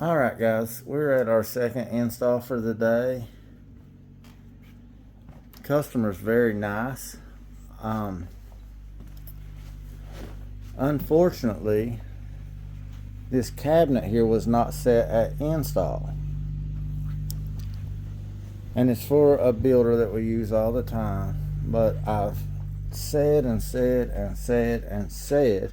Alright guys, we're at our second install for the day. Customer's very nice. Unfortunately, this cabinet here was not set at install. And it's for a builder that we use all the time. But I've said and said and said and said,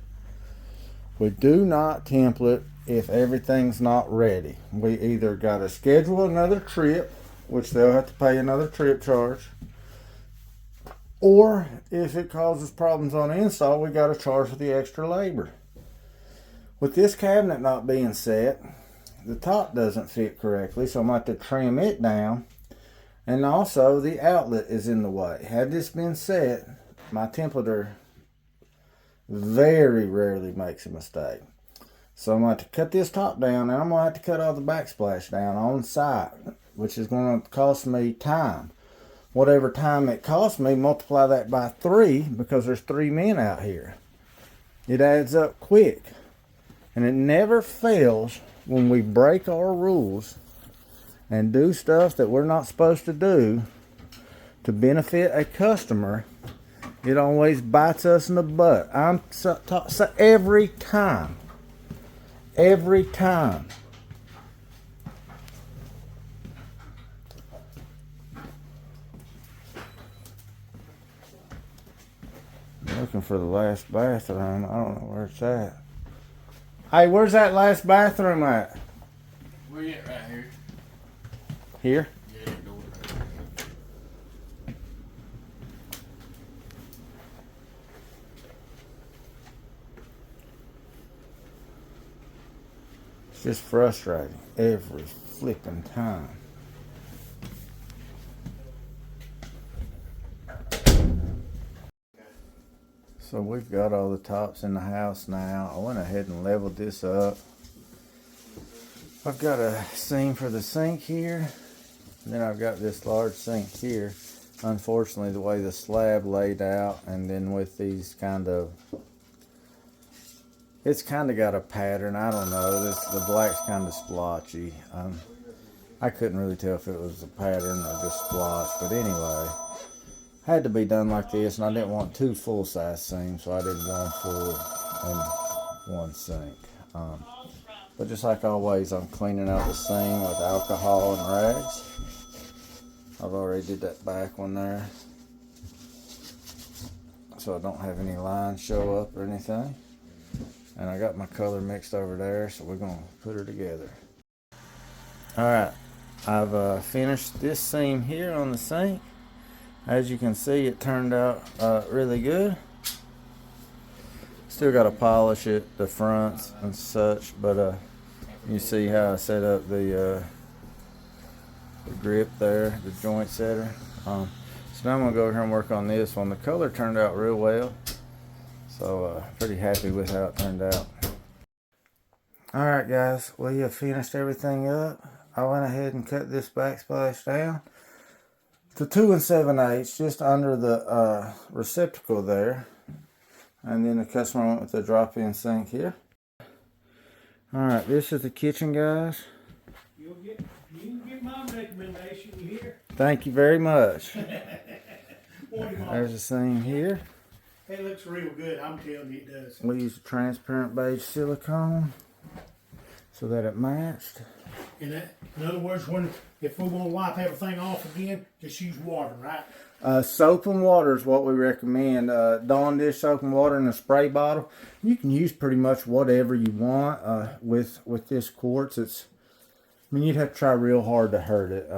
we do not template if everything's not ready. We either got to schedule another trip, which they'll have to pay another trip charge, or if it causes problems on install, we got to charge for the extra labor. With this cabinet not being set, the top doesn't fit correctly, so I'm going to have to trim it down, and also the outlet is in the way. Had this been set, my templater very rarely makes a mistake. So I'm going to have to cut this top down, and I'm going to have to cut all the backsplash down on site, which is going to cost me time. Whatever time it costs me, multiply that by 3, because there's 3 men out here. It adds up quick. And it never fails when we break our rules and do stuff that we're not supposed to do to benefit a customer. It always bites us in the butt. So every time. Every time. Looking for the last bathroom. I don't know where it's at. Hey, where's that last bathroom at? Where you at? Right here. Here? Yeah, door right there. It's just frustrating every flipping time. So we've got all the tops in the house now. I went ahead and leveled this up. I've got a seam for the sink here. And then I've got this large sink here. Unfortunately, the way the slab laid out, and then with these it's kind of got a pattern. I don't know. The black's kind of splotchy. I couldn't really tell if it was a pattern or just splotch. But anyway, had to be done like this, and I didn't want 2 full-size seams, so I did 1 full and 1 sink. But just like always, I'm cleaning out the seam with alcohol and rags. I've already did that back one there, so I don't have any lines show up or anything. And I got my color mixed over there, so we're gonna put her together. Alright, I've finished this seam here on the sink. As you can see, it turned out really good. Still got to polish it, the fronts and such, but you see how I set up the grip there, the joint setter. So now I'm going to go over here and work on this one. The color turned out real well, so pretty happy with how it turned out. Alright guys, we have finished everything up. I went ahead and cut this backsplash down to 2 7/8, just under the receptacle there. And then the customer went with the drop-in sink here. Alright, this is the kitchen, guys. You can get my recommendation, you hear? Thank you very much. There's a seam here. It looks real good, I'm telling you it does. We used a transparent beige silicone so that it matched. And that, in other words, if we want to wipe everything off again, just use water, right? Soap and water is what we recommend. Dawn dish soap and water in a spray bottle. You can use pretty much whatever you want with this quartz. I mean, you'd have to try real hard to hurt it.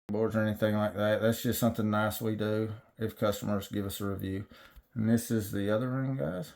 Boards or anything like that. That's just something nice we do if customers give us a review. And this is the other room, guys.